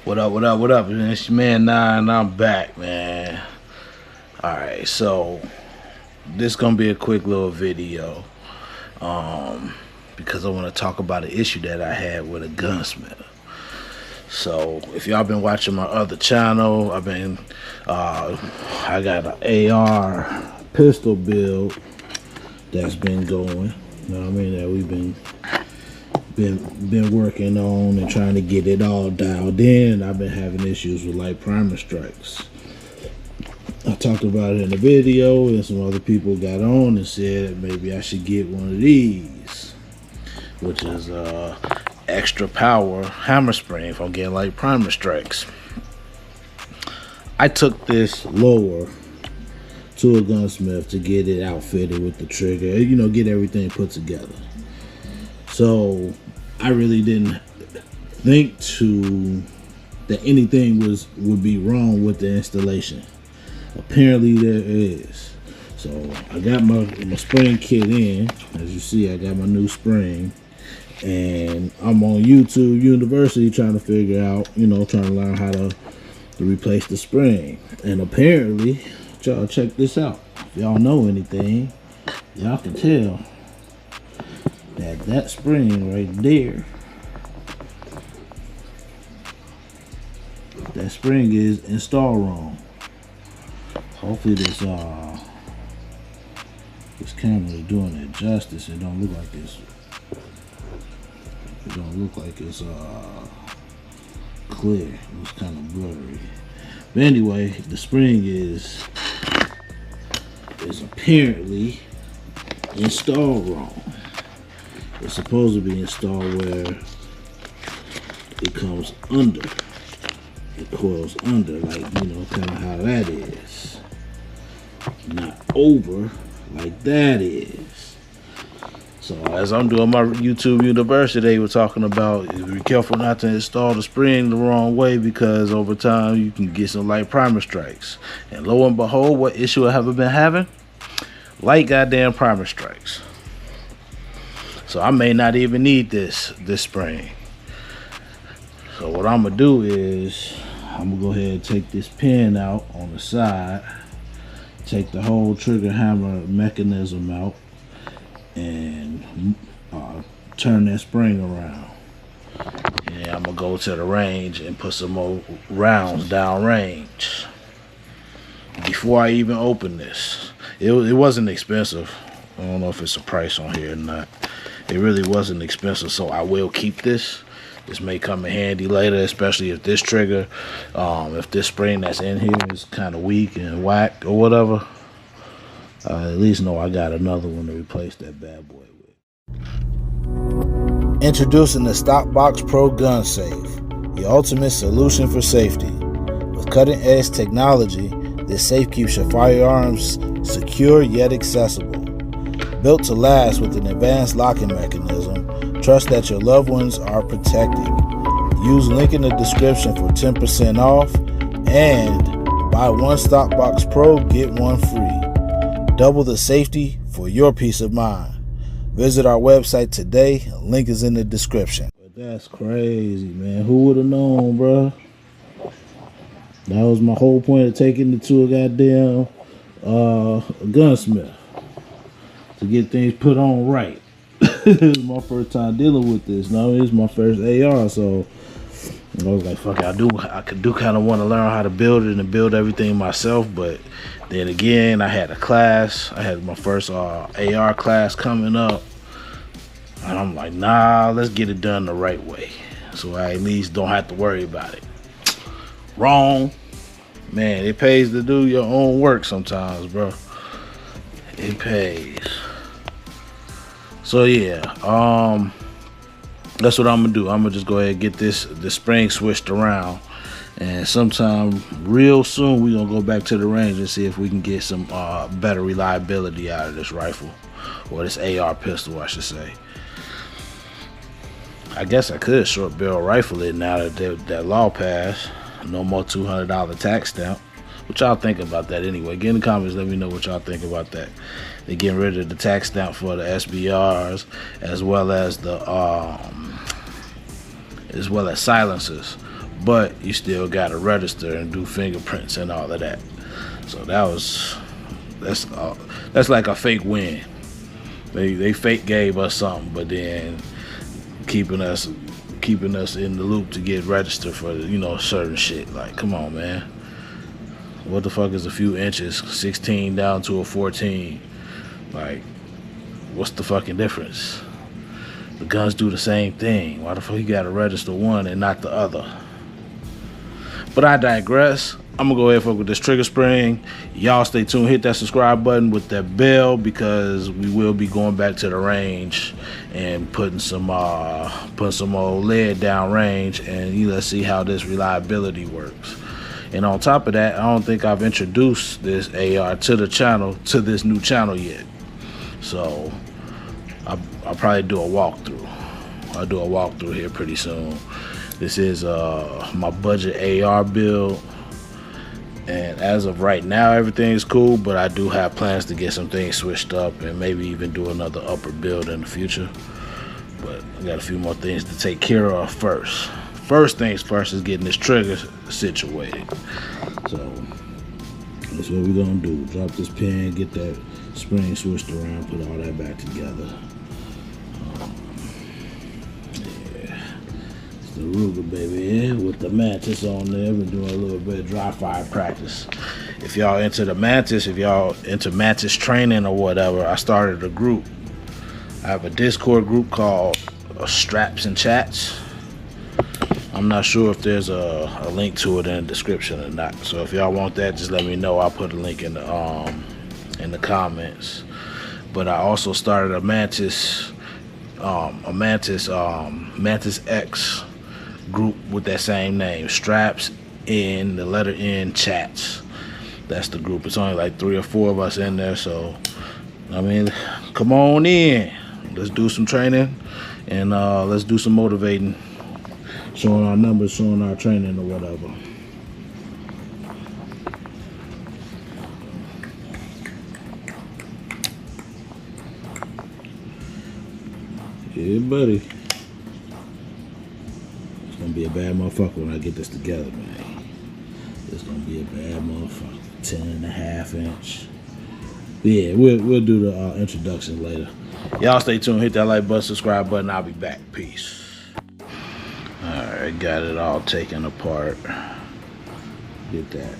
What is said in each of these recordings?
What up, what up, what up? It's your man 9, I'm back, man. Alright, so this gonna be a quick little video. Because I want to talk about an issue that I had with a gunsmith. So if y'all been watching my other channel, I got an AR pistol build that's been going. You know what I mean? That we've been working on and trying to get it all dialed in. I've been having issues with light primer strikes. I talked about it in the video, and some other people got on and said maybe I should get one of these, which is extra power hammer spring if I'm getting light primer strikes. I took this lower to a gunsmith to get it outfitted with the trigger, you know, get everything put together. So I really didn't think that anything would be wrong with the installation. Apparently there is. So I got my spring kit in. As you see, I got my new spring, and I'm on YouTube University trying to figure out, you know, trying to learn how to replace the spring. And apparently, y'all check this out. If y'all know anything, y'all can tell that spring right there, that spring is installed wrong. Hopefully this camera is doing it justice. It don't look like it's clear. It was kind of blurry. But anyway, the spring is apparently installed wrong. It's supposed to be installed where it comes under. It coils under, like, you know, kind of how that is. Not over like that is. So as I'm doing my YouTube University, they were talking about be careful not to install the spring the wrong way, because over time you can get some light primer strikes. And lo and behold, what issue I have been having? Light goddamn primer strikes. So I may not even need this spring. So what I'm gonna do is I'm gonna go ahead and take this pin out on the side, take the whole trigger hammer mechanism out, and turn that spring around. And I'm gonna go to the range and put some more rounds down range. Before I even open this, it wasn't expensive. I don't know if it's a price on here or not. It really wasn't expensive, so I will keep this. This may come in handy later, especially if this trigger, if this spring that's in here is kind of weak and whack or whatever. At least know I got another one to replace that bad boy with. Introducing the StopBox Pro Gun Safe, the ultimate solution for safety. With cutting-edge technology, this safe keeps your firearms secure yet accessible. Built to last with an advanced locking mechanism, trust that your loved ones are protected. Use link in the description for 10% off, and buy one StopBox Pro, get one free. Double the safety for your peace of mind. Visit our website today. Link is in the description. But that's crazy, man. Who would have known, bro? That was my whole point of taking it to a goddamn gunsmith, to get things put on right. This is my first time dealing with this. No, it's my first AR, so I was like, fuck it, I could kind of want to learn how to build it and build everything myself. But then again, I had a class. I had my first AR class coming up, and I'm like, nah, let's get it done the right way, so I at least don't have to worry about it. Wrong, man. It pays to do your own work sometimes, bro. It pays. So yeah, that's what I'm gonna do. I'm gonna just go ahead and get the spring switched around, and sometime real soon we're gonna go back to the range and see if we can get some better reliability out of this rifle, or this AR pistol, I should say. I guess I could short barrel rifle it now that that law passed. No more $200 tax stamp. What y'all think about that anyway? Get in the comments, let me know what y'all think about that. They're getting rid of the tax stamp for the SBRs, as well as the silencers. but you still got to register and do fingerprints and all of that. So that's like a fake win. They fake gave us something, but then keeping us in the loop to get registered for, you know, certain shit. Like, come on, man. What the fuck is a few inches, 16 down to a 14? Like, what's the fucking difference? The guns do the same thing. Why the fuck you gotta register one and not the other? But I digress. I'm gonna go ahead and fuck with this trigger spring. Y'all stay tuned. Hit that subscribe button with that bell, because we will be going back to the range and putting some more lead down range, and let's see how this reliability works. And on top of that, I don't think I've introduced this AR to the channel, to this new channel yet. So I'll probably do a walkthrough. I'll do a walkthrough here pretty soon. This is my budget AR build. And as of right now, everything's cool, but I do have plans to get some things switched up and maybe even do another upper build in the future. But I got a few more things to take care of first. First things first is getting this trigger situated. So that's what we're gonna do. Drop this pin, get that spring switched around, put all that back together. The Ruger, baby, with the Mantis on there. We're doing a little bit of dry fire practice. If y'all into the Mantis, if y'all into Mantis training or whatever, I started a group. I have a Discord group called Straps and Chats. I'm not sure if there's a link to it in the description or not. So if y'all want that, just let me know. I'll put a link in the comments. But I also started a Mantis X group with that same name, Straps in the letter N Chats. That's the group. It's only like 3 or 4 of us in there, so I mean, come on in. Let's do some training, and let's do some motivating, showing our numbers, showing our training or whatever. Yeah, buddy. It's gonna be a bad motherfucker when I get this together, man. It's gonna be a bad motherfucker. 10.5 inch. Yeah, we'll do the introduction later. Y'all stay tuned. Hit that like button, subscribe button. I'll be back. Peace. All right, got it all taken apart. Get that.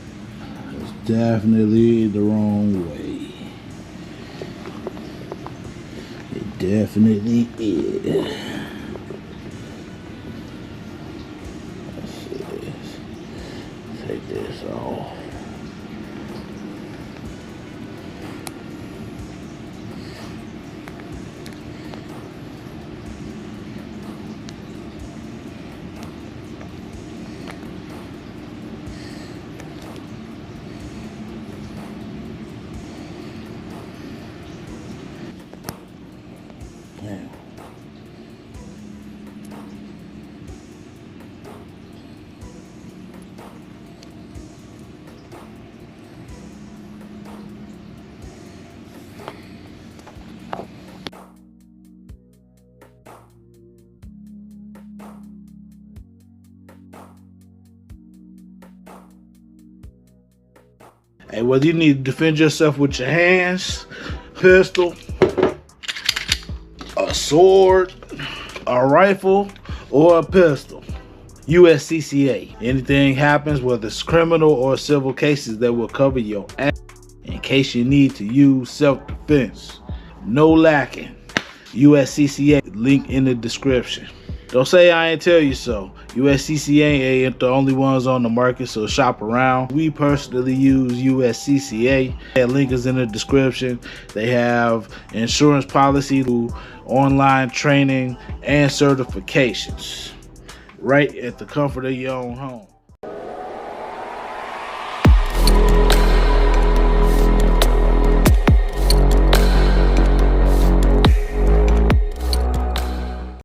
It's definitely the wrong way. It definitely is. Take this off. Damn. Hey, whether you need to defend yourself with your hands, pistol, a sword, a rifle, or a pistol, USCCA. Anything happens, whether it's criminal or civil cases, that will cover your ass in case you need to use self-defense. No lacking. USCCA, link in the description. Don't say I ain't tell you so. USCCA ain't the only ones on the market, so shop around. We personally use USCCA. That link is in the description. They have insurance policy, online training, and certifications right at the comfort of your own home.